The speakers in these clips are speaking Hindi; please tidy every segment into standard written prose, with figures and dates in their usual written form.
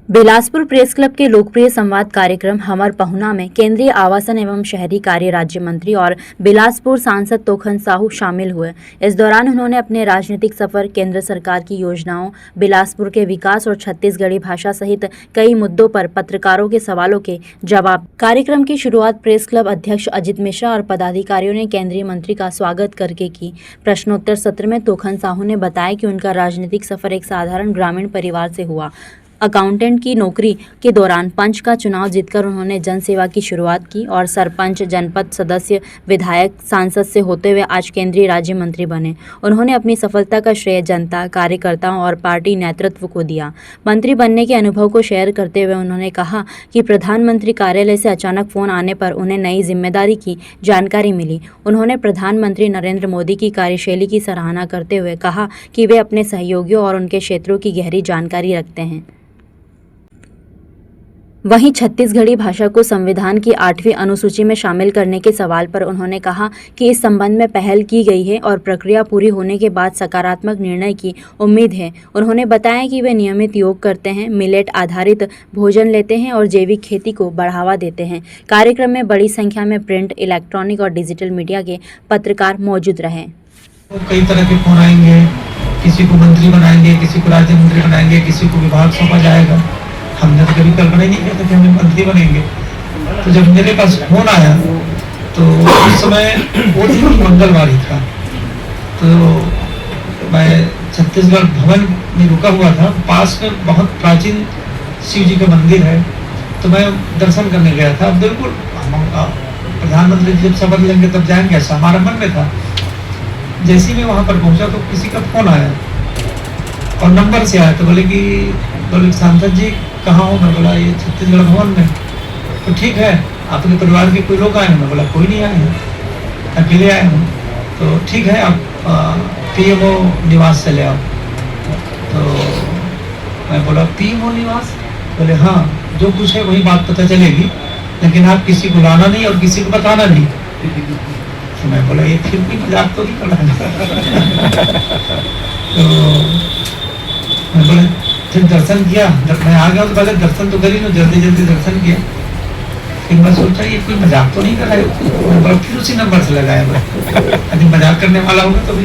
बिलासपुर प्रेस क्लब के लोकप्रिय संवाद कार्यक्रम हमर पहुना में केंद्रीय आवासन एवं शहरी कार्य राज्य मंत्री और बिलासपुर सांसद तोखन साहू शामिल हुए। इस दौरान उन्होंने अपने राजनीतिक सफर, केंद्र सरकार की योजनाओं, बिलासपुर के विकास और छत्तीसगढ़ी भाषा सहित कई मुद्दों पर पत्रकारों के सवालों के जवाब। कार्यक्रम की शुरुआत प्रेस क्लब अध्यक्ष अजित मिश्रा और पदाधिकारियों ने केंद्रीय मंत्री का स्वागत करके की। प्रश्नोत्तर सत्र में तोखन साहू ने बताया कि उनका राजनीतिक सफर एक साधारण ग्रामीण परिवार से हुआ। अकाउंटेंट की नौकरी के दौरान पंच का चुनाव जीतकर उन्होंने जनसेवा की शुरुआत की और सरपंच, जनपद सदस्य, विधायक, सांसद से होते हुए आज केंद्रीय राज्य मंत्री बने। उन्होंने अपनी सफलता का श्रेय जनता, कार्यकर्ताओं और पार्टी नेतृत्व को दिया। मंत्री बनने के अनुभव को शेयर करते हुए उन्होंने कहा कि प्रधानमंत्री कार्यालय से अचानक फोन आने पर उन्हें नई जिम्मेदारी की जानकारी मिली। उन्होंने प्रधानमंत्री नरेंद्र मोदी की कार्यशैली की सराहना करते हुए कहा कि वे अपने सहयोगियों और उनके क्षेत्रों की गहरी जानकारी रखते हैं। वहीं छत्तीसगढ़ी भाषा को संविधान की 8वीं अनुसूची में शामिल करने के सवाल पर उन्होंने कहा कि इस संबंध में पहल की गई है और प्रक्रिया पूरी होने के बाद सकारात्मक निर्णय की उम्मीद है। उन्होंने बताया कि वे नियमित योग करते हैं, मिलेट आधारित भोजन लेते हैं और जैविक खेती को बढ़ावा देते हैं। कार्यक्रम में बड़ी संख्या में प्रिंट, इलेक्ट्रॉनिक और डिजिटल मीडिया के पत्रकार मौजूद रहे। कई तरह के फोन आएंगे, किसी को मंत्री बनाएंगे, किसी को राज्य मंत्री बनाएंगे, किसी को विभाग सौंपा जाएगा। हमने तो कभी कल्पना ही नहीं किया था कि हम मंत्री बनेंगे। तो जब मेरे पास फोन आया तो उस समय वो दिन मंगलवार ही था, तो मैं छत्तीसगढ़ भवन में रुका हुआ था। पास में बहुत प्राचीन शिव जी का मंदिर है, तो मैं दर्शन करने गया था। बिल्कुल प्रधानमंत्री जब शपथ लेंगे तब जाएंगे, ऐसा हमारा मन में था। जैसे ही मैं वहाँ पर पहुँचा तो किसी का फोन आया और नंबर से आया, तो बोले सांसद जी कहाँ हो? मैं बोला ये छत्तीसगढ़ भवन में। तो ठीक है, आपके परिवार के कोई लोग आए हैं? मैं बोला कोई नहीं आए हैं, अकेले आए हूँ। तो ठीक है, आप पीएमओ निवास से ले आओ। तो मैं बोला पीएमओ निवास? बोले हाँ, जो कुछ है वही बात पता चलेगी, लेकिन आप किसी को लाना नहीं और किसी को बताना नहीं। तो मैं बोला ये फिर भी मजाक तो नहीं कर रहा। तो मैं बोले फिर दर्शन किया। जब मैं आ गया तो पहले दर्शन तो करी, जल्दी जल्दी दर्शन किया। फिर मैं सोचा ये कोई मजाक तो नहीं कर रहा है। मैं फिर उसी नंबर से लगाया। यदि मजाक करने वाला होगा तो भी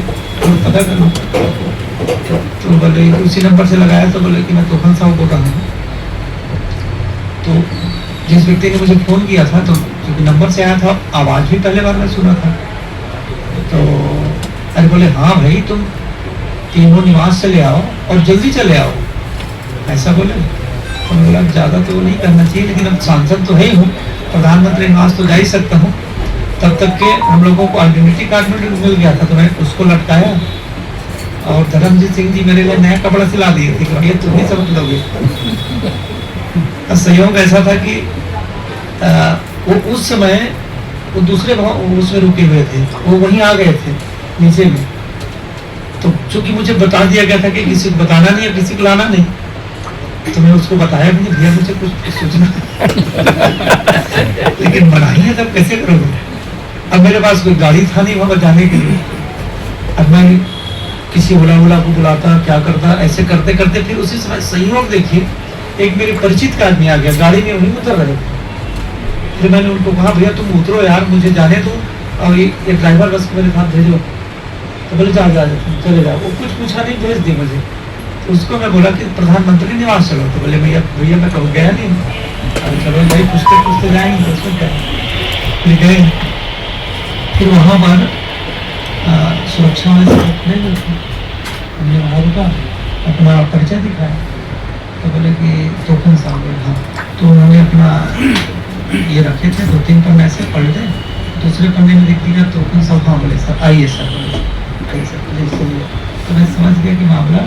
पता कर लो। तो बोले उसी नंबर से लगाया, तो बोले कि मैं तोखन साहू बोल रहा हूँ। तो जिस व्यक्ति ने मुझे फोन किया था, तो क्योंकि नंबर से आया था, आवाज भी पहले बार मैं सुना था। तो अरे बोले हाँ भाई, तुम तीनों निवास से ले आओ और जल्दी चले आओ, ऐसा बोले। तो बोला ज़्यादा तो नहीं करना चाहिए, लेकिन अब सांसद तो है ही हूँ, प्रधानमंत्री निवास तो जा ही सकता हूँ। तब तक के हम लोगों को आइडेंटिटी कार्ड मिल गया था, तो मैं उसको लटकाया और धर्मजीत सिंह जी मेरे लिए नया कपड़ा सिला दिए थे कि ये तुम ही समझ लोगे। सहयोग ऐसा था कि वो उस समय वो दूसरे उसमें रुके हुए थे, वो वहीं आ गए थे नीचे में। तो चूंकि मुझे बता दिया गया था कि किसी को बताना नहीं है, किसी को लाना नहीं, तो मैं उसको बताया भी नहीं, भैया मुझे कुछ सोचना लेकिन बनाई है तब कैसे करोगे? अब मेरे पास कोई गाड़ी था नहीं वहां जाने के लिए। अब मैं किसी ओला को बुलाता, क्या करता, ऐसे करते करते फिर उसी समय सहयोग देखिए एक मेरे परिचित का आदमी आ गया, गाड़ी में वहीं उतर रहे। फिर मैंने उनको कहा भैया तुम उतरो यार, मुझे जाने दो और ये ड्राइवर बस को मेरे साथ भेजो। तो बोले जा चले जाओ। वो कुछ पूछा नहीं, भेज दी मुझे। तो उसको मैं बोला कि प्रधानमंत्री निवास चलो। तो बोले भैया मैं कभी गया नहीं। अरे चलो भाई, पूछते जाएंगे, तो उसमें क्या। फिर गए, फिर वहाँ पर सुरक्षा वाले हमने वहाँ रुका, अपना परिचय दिखाया। तो बोले कि तोखन साहब। हाँ, तो उन्होंने अपना ये रखे थे, 2-3 पन्ने ऐसे पढ़ गए। दूसरे पन्ने में लिख दिया तोखन साहब। हाँ बोले सर आइए सर, आइए सर। तो मैं समझ गया कि मामला